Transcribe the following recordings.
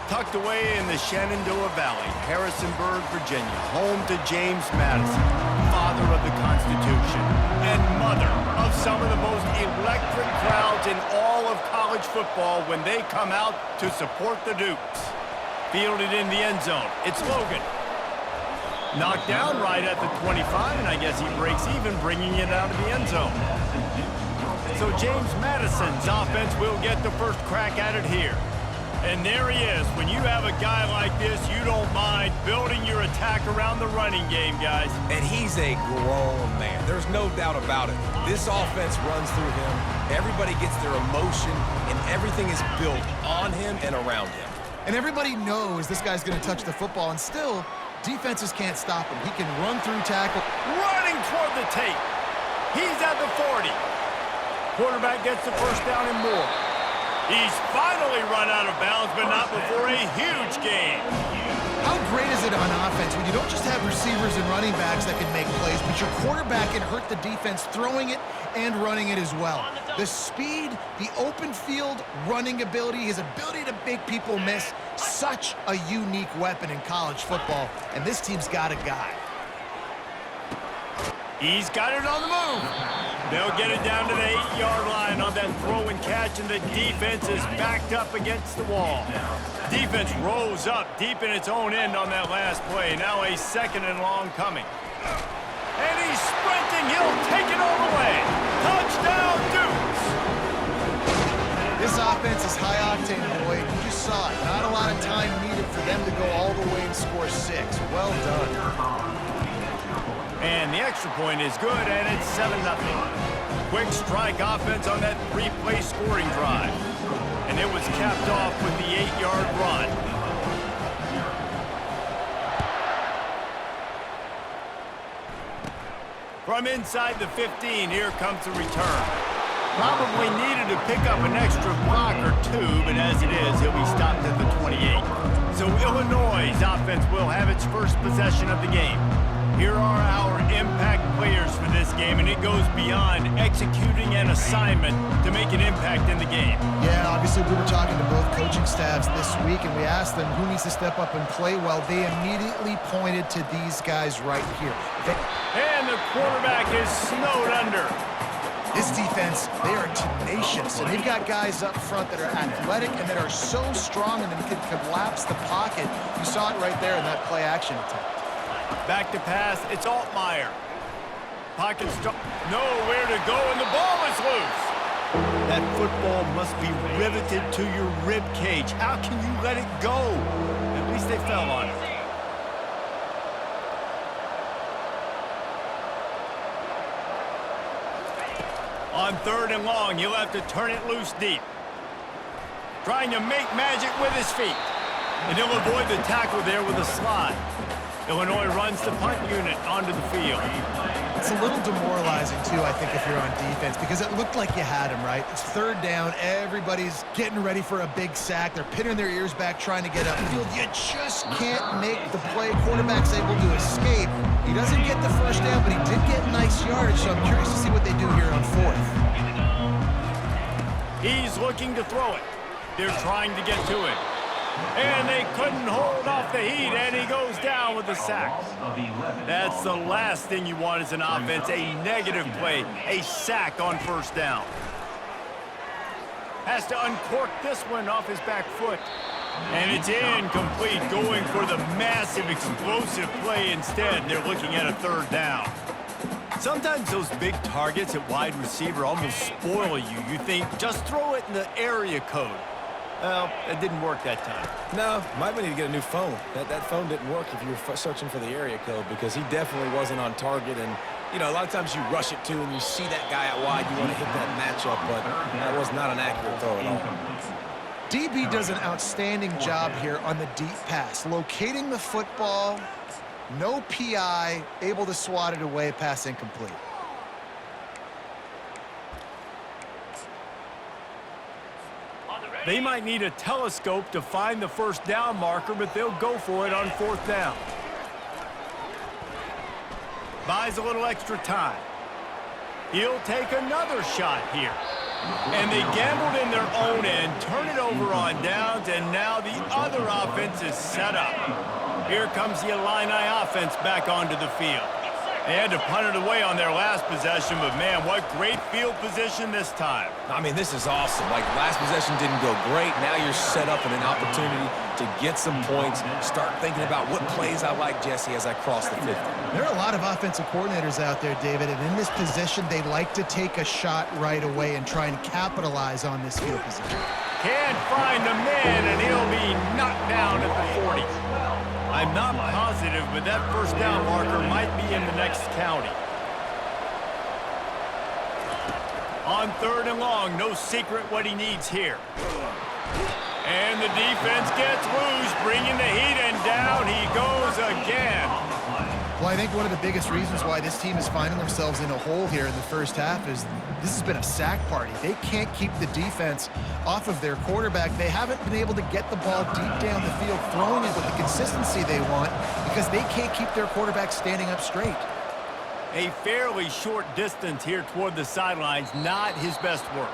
Tucked away in the Shenandoah Valley, Harrisonburg, Virginia, home to James Madison, father of the Constitution, and mother of some of the most electric crowds in all of college football when they come out to support the Dukes. Fielded in the end zone, it's Logan. Knocked down right at the 25, and I guess he breaks even, bringing it out of the end zone. So James Madison's offense will get the first crack at it here. And there he is. When you have a guy like this, you don't mind building your attack around the running game, guys. And he's a grown man. There's no doubt about it. This offense runs through him. Everybody gets their emotion, and everything is built on him and around him. And everybody knows this guy's going to touch the football, and still, defenses can't stop him. He can run through tackle. Running toward the tape. He's at the 40. Quarterback gets the first down and more. He's finally run out of bounds, but not before a huge gain. How great is it on offense when you don't just have receivers and running backs that can make plays, but your quarterback can hurt the defense throwing it and running it as well. The speed, the open field running ability, his ability to make people miss, such a unique weapon in college football, and this team's got a guy. He's got it on the move. They'll get it down to the 8-yard line on that throw and catch, and the defense is backed up against the wall. Defense rose up deep in its own end on that last play. Now a second and long coming. And he's sprinting. He'll take it all the way. Touchdown, Dukes! This offense is high octane, boy. You just saw it. Not a lot of time needed for them to go all the way and score 6. Well done. And the extra point is good, and it's 7-0. Quick strike offense on that 3-play scoring drive. And it was capped off with the 8-yard run. From inside the 15, here comes the return. Probably needed to pick up an extra block or two, but as it is, he'll be stopped at the 28. So Illinois' offense will have its first possession of the game. Here are our impact players for this game, and it goes beyond executing an assignment to make an impact in the game. Yeah, obviously we were talking to both coaching staffs this week, and we asked them who needs to step up and play well. They immediately pointed to these guys right here. And the quarterback is snowed under. This defense, they are tenacious, and they've got guys up front that are athletic and that are so strong and can collapse the pocket. You saw it right there in that play-action attempt. Back to pass, it's Altmaier. Pocket nowhere to go, and the ball is loose. That football must be riveted to your rib cage. How can you let it go? At least they fell on it. On 3rd and long, he'll have to turn it loose deep. Trying to make magic with his feet. And he'll avoid the tackle there with a slide. Illinois runs the punt unit onto the field. It's a little demoralizing, too, I think, if you're on defense, because it looked like you had him, right? It's 3rd down. Everybody's getting ready for a big sack. They're pinning their ears back, trying to get upfield. You just can't make the play. Quarterback's able to escape. He doesn't get the first down, but he did get nice yardage, so I'm curious to see what they do here on 4th. He's looking to throw it. They're trying to get to it. And they couldn't hold off the heat, and he goes down with the sack. That's the last thing you want as an offense, a negative play, a sack on 1st down. Has to uncork this one off his back foot. And it's incomplete, going for the massive explosive play instead. They're looking at a 3rd down. Sometimes those big targets at wide receiver almost spoil you. You think, just throw it in the area code. Well, it didn't work that time. No, might need to get a new phone. That phone didn't work if you were searching for the area code, because he definitely wasn't on target. And, you know, a lot of times you rush it, too, and you see that guy out wide. You want to hit that matchup, but that was not an accurate throw at all. DB does an outstanding job here on the deep pass. Locating the football, no PI, able to swat it away, pass incomplete. They might need a telescope to find the 1st down marker, but they'll go for it on 4th down. Buys a little extra time. He'll take another shot here. And they gambled in their own end, turn it over on downs, and now the other offense is set up. Here comes the Illini offense back onto the field. They had to punt it away on their last possession, but man, what great field position this time. I mean, this is awesome. Like, last possession didn't go great. Now you're set up in an opportunity to get some points. Start thinking about what plays I like, Jesse, as I cross the 50. There are a lot of offensive coordinators out there, David, and in this position, they like to take a shot right away and try and capitalize on this field position. Can't find the man, and he'll be knocked down at the 40. I'm not positive, but that first down marker might be in the next county. On 3rd and long, no secret what he needs here. And the defense gets loose, bringing the heat, and down he goes again. Well, I think one of the biggest reasons why this team is finding themselves in a hole here in the first half is this has been a sack party. They can't keep the defense off of their quarterback. They haven't been able to get the ball deep down the field, throwing it with the consistency they want because they can't keep their quarterback standing up straight. A fairly short distance here toward the sidelines, not his best work.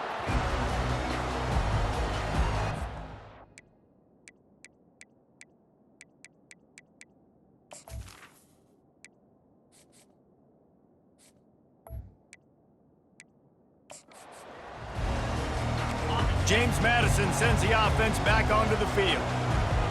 James Madison sends the offense back onto the field.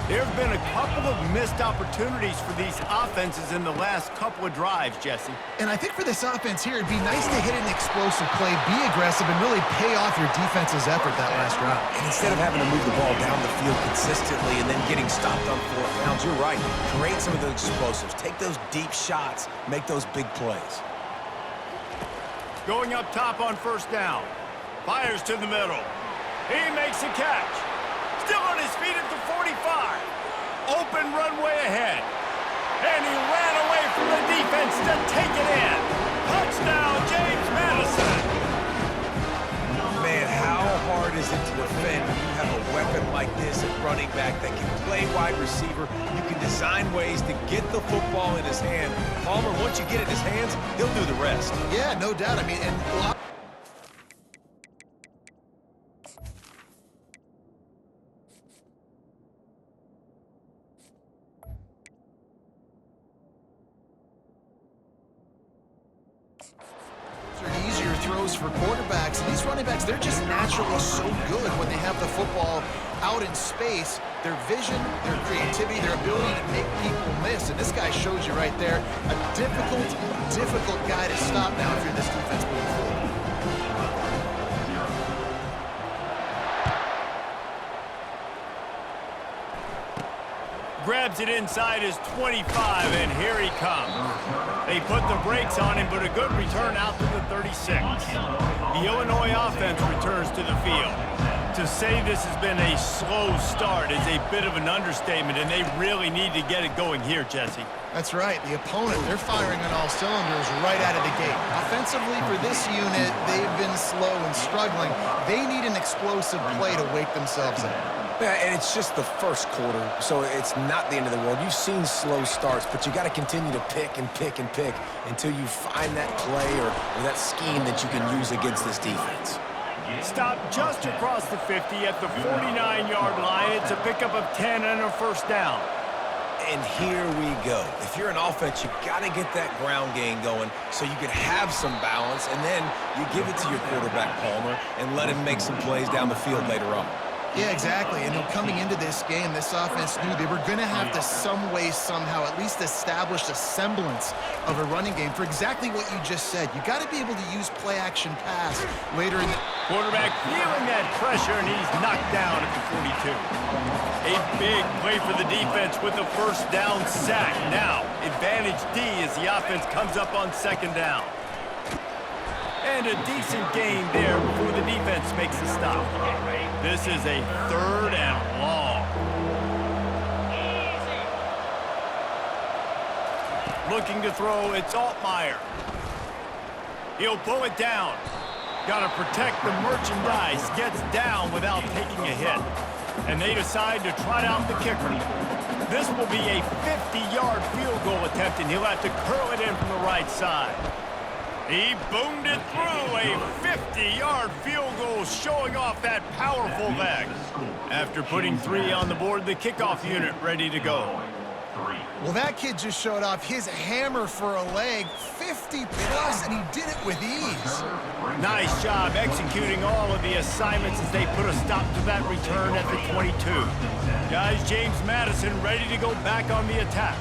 There have been a couple of missed opportunities for these offenses in the last couple of drives, Jesse. And I think for this offense here, it'd be nice to hit an explosive play, be aggressive, and really pay off your defense's effort that last drive. And instead of having to move the ball down the field consistently and then getting stopped on 4th downs, you're right. Create some of those explosives. Take those deep shots. Make those big plays. Going up top on 1st down. Fires to the middle. He makes a catch. Still on his feet at the 45. Open runway ahead. And he ran away from the defense to take it in. Touchdown, James Madison. Man, how hard is it to defend when you have a weapon like this at running back that can play wide receiver? You can design ways to get the football in his hand. Palmer, once you get it in his hands, he'll do the rest. Yeah, no doubt. I mean, and a lot easier throws for quarterbacks, and these running backs, they're just naturally so good when they have the football out in space. Their vision, their creativity, their ability to make people miss, and this guy shows you right there, a difficult guy to stop now if you're this defense moving forward. Grabs it inside his 25, and here he comes. They put the brakes on him, but a good return out to the 36. The Illinois offense returns to the field. To say this has been a slow start is a bit of an understatement, and they really need to get it going here, Jesse. That's right. The opponent, they're firing on all cylinders right out of the gate. Offensively, for this unit, they've been slow and struggling. They need an explosive play to wake themselves up. Yeah, and it's just the first quarter, so it's not the end of the world. You've seen slow starts, but you got to continue to pick and pick and pick until you find that play or that scheme that you can use against this defense. Stop just across the 50 at the 49-yard line. It's a pickup of 10 and a 1st down. And here we go. If you're an offense, you got to get that ground game going so you can have some balance, and then you give it to your quarterback, Palmer, and let him make some plays down the field later on. Yeah, exactly. And coming into this game, this offense knew they were going to have to some way, somehow, at least establish a semblance of a running game for exactly what you just said. You got to be able to use play-action pass later in the... Quarterback feeling that pressure, and he's knocked down at the 42. A big play for the defense with a 1st down sack. Now, advantage D as the offense comes up on 2nd down. And a decent gain there before the defense makes a stop. This is a 3rd and long. Looking to throw, it's Altmaier. He'll pull it down. Got to protect the merchandise. Gets down without taking a hit. And they decide to trot out the kicker. This will be a 50-yard field goal attempt, and he'll have to curl it in from the right side. He boomed it through a 50-yard field goal, showing off that powerful leg. After putting 3 on the board, the kickoff unit ready to go. Well, that kid just showed off his hammer for a leg, 50-plus, and he did it with ease. Nice job executing all of the assignments as they put a stop to that return at the 22. Guys, James Madison ready to go back on the attack.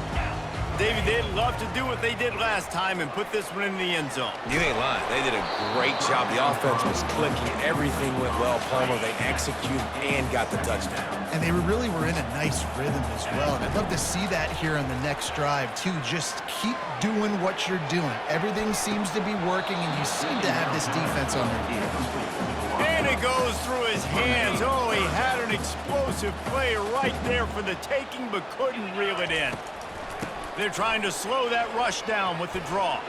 David, they'd love to do what they did last time and put this one in the end zone. You ain't lying. They did a great job. The offense was clicking. Everything went well. Palmer, they executed and got the touchdown. And they really were in a nice rhythm as well. And I'd love to see that here on the next drive, too. Just keep doing what you're doing. Everything seems to be working, and you seem to have this defense on their heels. And it goes through his hands. Oh, he had an explosive play right there for the taking, but couldn't reel it in. They're trying to slow that rush down with the draw.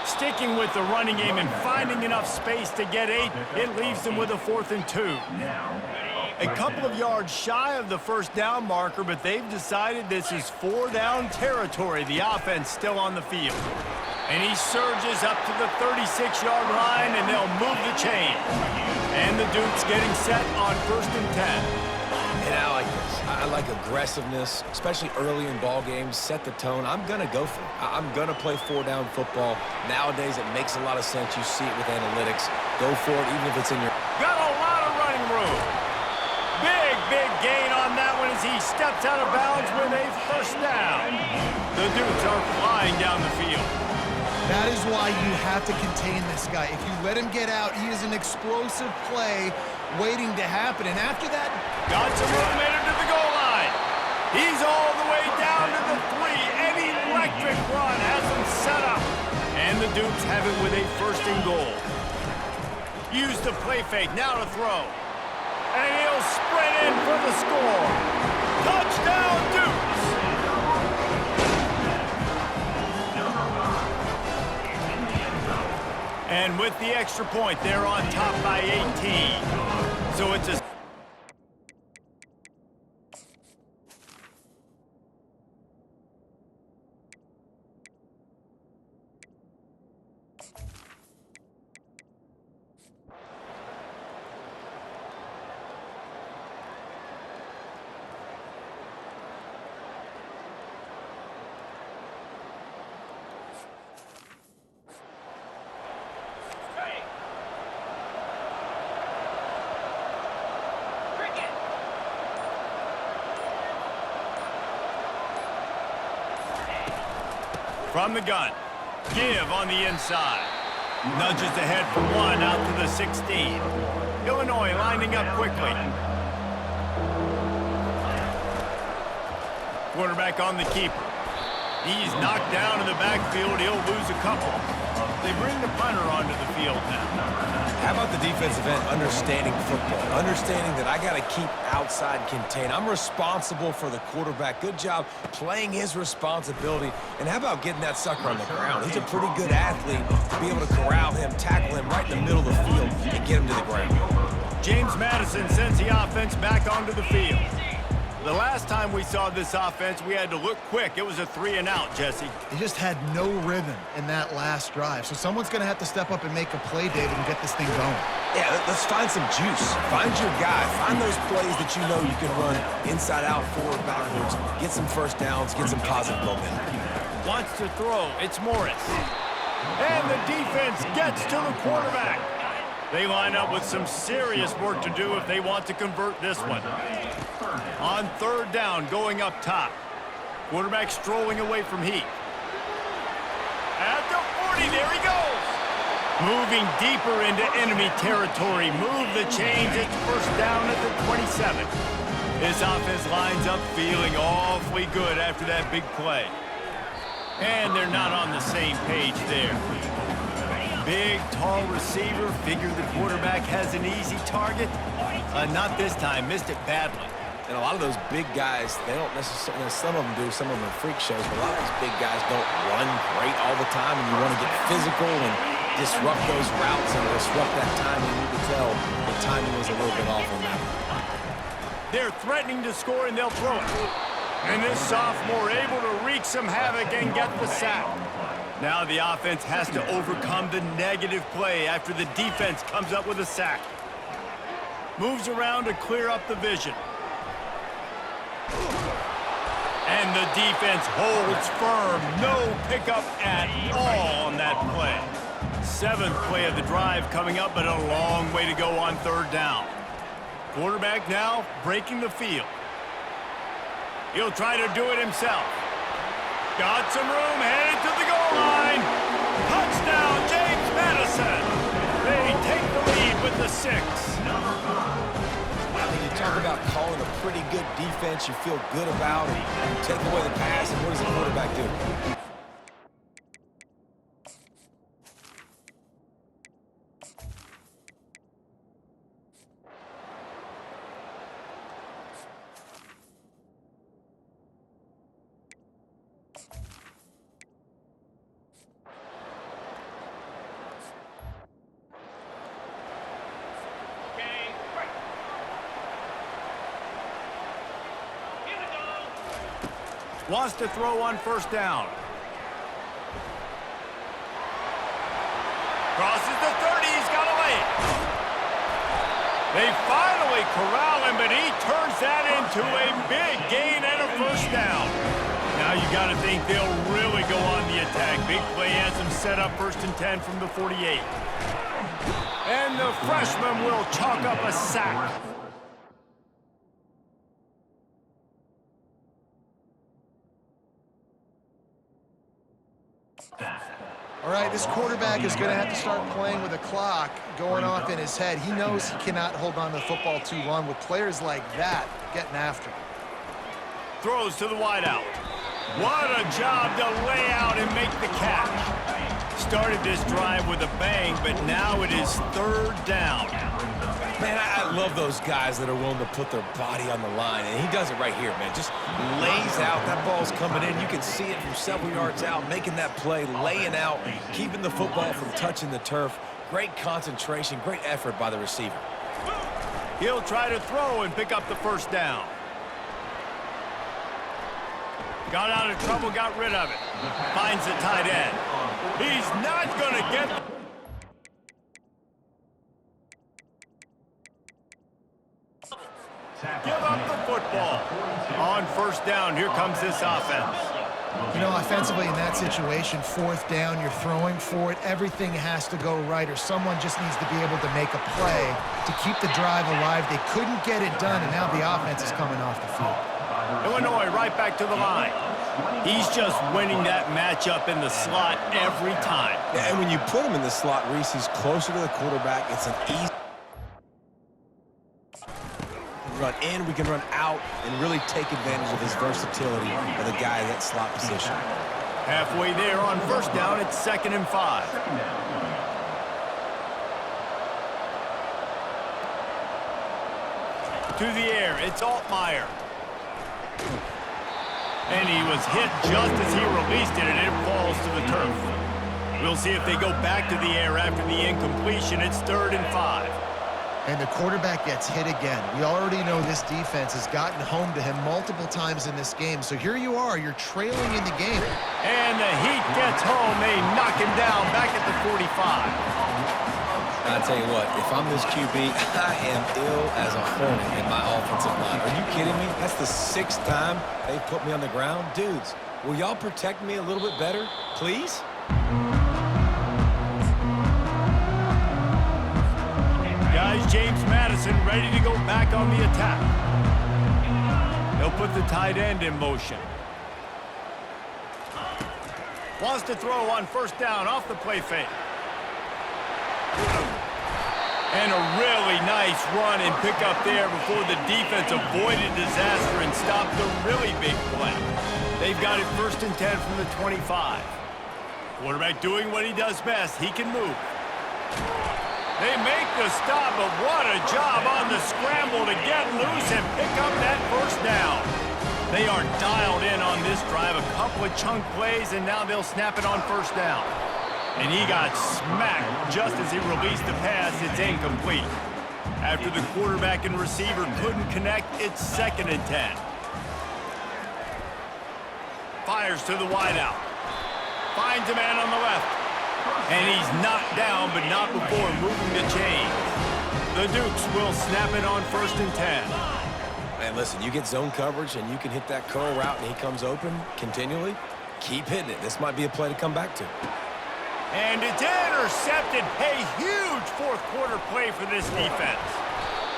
Sticking with the running game and finding enough space to get 8, it leaves them with a 4th and 2. A couple of yards shy of the first down marker, but they've decided this is 4-down territory. The offense still on the field. And he surges up to the 36-yard line, and they'll move the chain. And the Dukes getting set on 1st and 10. And I like this. I like aggressiveness, especially early in ball games. Set the tone. I'm going to go for it. I'm going to play 4-down football. Nowadays, it makes a lot of sense. You see it with analytics. Go for it, even if it's in your... Got a lot of running room. Big gain on that one as he steps out of bounds with a 1st down. The Dukes are flying down the field. That is why you have to contain this guy. If you let him get out, he is an explosive play waiting to happen. And after that... Got some room, made him to the goal line. He's all the way down to the 3. An electric run has him set up. And the Dukes have it with a 1st and goal. Use the play fake, now to throw. And he'll sprint in for the score. Touchdown, Dukes! And with the extra point, they're on top by 18. So it's a... From the gun, give on the inside. Nudges ahead for 1 out to the 16. Illinois lining up quickly. Quarterback on the keeper. He's knocked down in the backfield. He'll lose a couple. They bring the punter onto the field now. How about the defensive end understanding football? Understanding that I got to keep outside contained. I'm responsible for the quarterback. Good job playing his responsibility. And how about getting that sucker on the ground? He's a pretty good athlete to be able to corral him, tackle him right in the middle of the field, and get him to the ground. James Madison sends the offense back onto the field. The last time we saw this offense, we had to look quick. It was a 3-and-out, Jesse. They just had no rhythm in that last drive. So someone's going to have to step up and make a play, David, and get this thing going. Yeah, let's find some juice. Find your guy. Find those plays that you know you can run inside out, forward, backwards. Get some 1st downs. Get some positive momentum. Wants to throw. It's Morris. And the defense gets to the quarterback. They line up with some serious work to do if they want to convert this one. On 3rd down, going up top. Quarterback strolling away from Heath. At the 40, there he goes. Moving deeper into enemy territory. Move the chains. It's 1st down at the 27. This offense lines up feeling awfully good after that big play. And they're not on the same page there. Big, tall receiver. Figure the quarterback has an easy target. Not this time. Missed it badly. And a lot of those big guys, they don't necessarily, some of them do, some of them are freak shows, but a lot of these big guys don't run great all the time, and you want to get physical and disrupt those routes and disrupt that timing. You can tell the timing was a little bit off on that one. They're threatening to score, and they'll throw it. And this sophomore able to wreak some havoc and get the sack. Now the offense has to overcome the negative play after the defense comes up with a sack. Moves around to clear up the vision. And the defense holds firm. No pickup at all on that play. 7th play of the drive coming up, but a long way to go on 3rd down. Quarterback now breaking the field. He'll try to do it himself. Got some room, headed to the goal line. Touchdown, James Madison. They take the lead with the 6. When you talk about calling a pretty good defense you feel good about, and you take away the pass, and what does the quarterback do? Wants to throw on 1st down. Crosses the 30, he's got to lay it. They finally corral him, but he turns that into a big gain and a 1st down. Now you got to think they'll really go on the attack. Big play has them set up 1st and 10 from the 48. And the freshman will chalk up a sack. All right, this quarterback is going to have to start playing with a clock going off in his head. He knows he cannot hold on to the football too long with players like that getting after him. Throws to the wideout. What a job to lay out and make the catch. Started this drive with a bang, but now it is 3rd down. Man, I love those guys that are willing to put their body on the line, and he does it right here, man. Just lays out. That ball's coming in. You can see it from several yards out, making that play, laying out, keeping the football from touching the turf. Great concentration, great effort by the receiver. He'll try to throw and pick up the 1st down. Got out of trouble, got rid of it. Finds the tight end. He's not going to get... Give up the football. On 1st down, here comes this offense. You know, offensively in that situation, 4th down, you're throwing for it. Everything has to go right, or someone just needs to be able to make a play to keep the drive alive. They couldn't get it done, and now the offense is coming off the field. Illinois right back to the line. He's just winning that matchup in the slot every time. Yeah, and when you put him in the slot, Reese, he's closer to the quarterback. It's an easy run in, we can run out, and really take advantage of his versatility of the guy in that slot position. Halfway there on 1st down, it's 2nd and 5. To the air, it's Altmaier. And he was hit just as he released it, and it falls to the turf. We'll see if they go back to the air after the incompletion. It's 3rd and 5. And the quarterback gets hit again. We already know this defense has gotten home to him multiple times in this game. So here you are, you're trailing in the game. And the Heat gets home. They knock him down back at the 45. I'll tell you what, if I'm this QB, I am ill as a hornet in my offensive line. Are you kidding me? That's the 6th time they've put me on the ground. Dudes, will y'all protect me a little bit better, please? Guys, James Madison ready to go back on the attack. He'll put the tight end in motion. Wants to throw on 1st down off the play fake. And a really nice run and pick up there before the defense avoided disaster and stopped a really big play. They've got it 1st and 10 from the 25. Quarterback doing what he does best. He can move. They make the stop, but what a job on the scramble to get loose and pick up that 1st down. They are dialed in on this drive. A couple of chunk plays, and now they'll snap it on 1st down. And he got smacked just as he released the pass. It's incomplete. After the quarterback and receiver couldn't connect, it's 2nd and 10. Fires to the wideout. Finds a man on the left. And he's knocked down, but not before moving the chains. The Dukes will snap it on 1st and 10. Man, listen, you get zone coverage and you can hit that curl route and he comes open continually. Keep hitting it. This might be a play to come back to. And it's intercepted. A huge fourth-quarter play for this defense.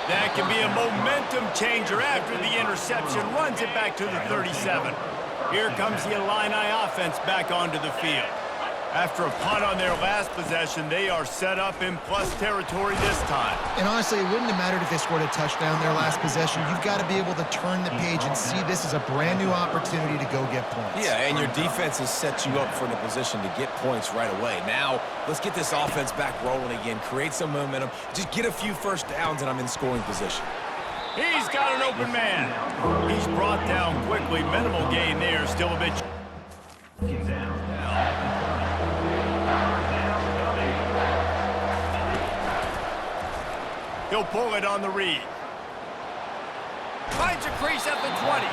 That can be a momentum changer after the interception. Runs it back to the 37. Here comes the Illini offense back onto the field. After a punt on their last possession, they are set up in plus territory this time. And honestly, it wouldn't have mattered if they scored a touchdown their last possession. You've got to be able to turn the page and see this as a brand new opportunity to go get points. Yeah, and your defense has set you up for the position to get points right away. Now, let's get this offense back rolling again, create some momentum, just get a few first downs, and I'm in scoring position. He's got an open man. He's brought down quickly. Minimal gain there, still a bit. He'll pull it on the read. Finds a crease at the 20.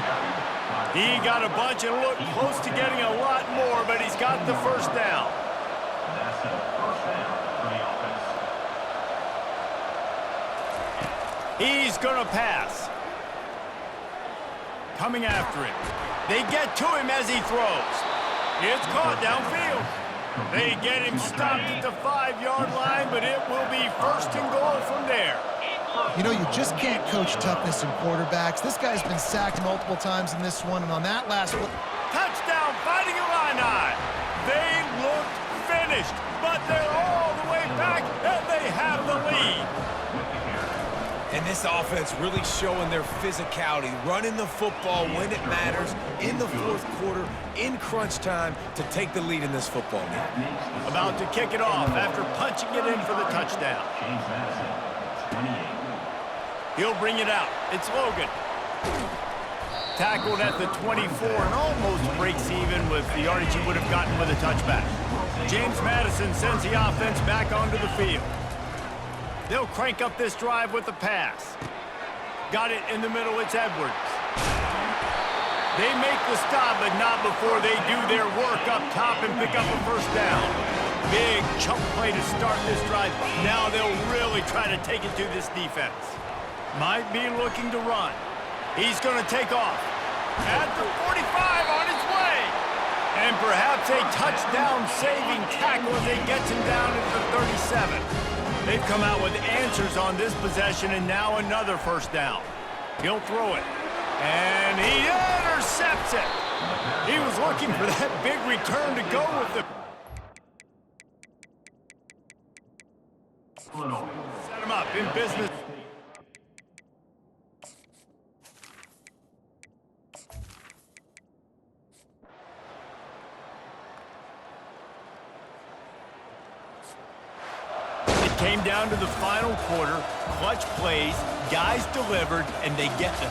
He got a bunch and looked close to getting a lot more, but he's got the first down. He's going to pass. Coming after him. They get to him as he throws. It's caught downfield. They get him stopped at the 5-yard line, but it will be 1st and goal from there. You know, you just can't coach toughness in quarterbacks. This guy's been sacked multiple times in this one, and on that last one... Touchdown, Fighting Illini. They looked finished, but they're all the way back, and they have the lead. And this offense really showing their physicality, running the football when it matters, in the fourth quarter, in crunch time, to take the lead in this football game. About to kick it off after punching it in for the touchdown. He'll bring it out. It's Logan. Tackled at the 24 and almost breaks even with the yardage he would have gotten with a touchback. James Madison sends the offense back onto the field. They'll crank up this drive with the pass. Got it in the middle, it's Edwards. They make the stop, but not before they do their work up top and pick up a first down. Big chunk play to start this drive. Now they'll really try to take it to this defense. Might be looking to run. He's going to take off. At the 45 on his way. And perhaps a touchdown-saving tackle as they gets him down at the 37. They've come out with answers on this possession, and now another first down. He'll throw it. And he intercepts it. He was looking for that big return to go with the... Set him up in business. Came down to the final quarter, clutch plays, guys delivered, and they get the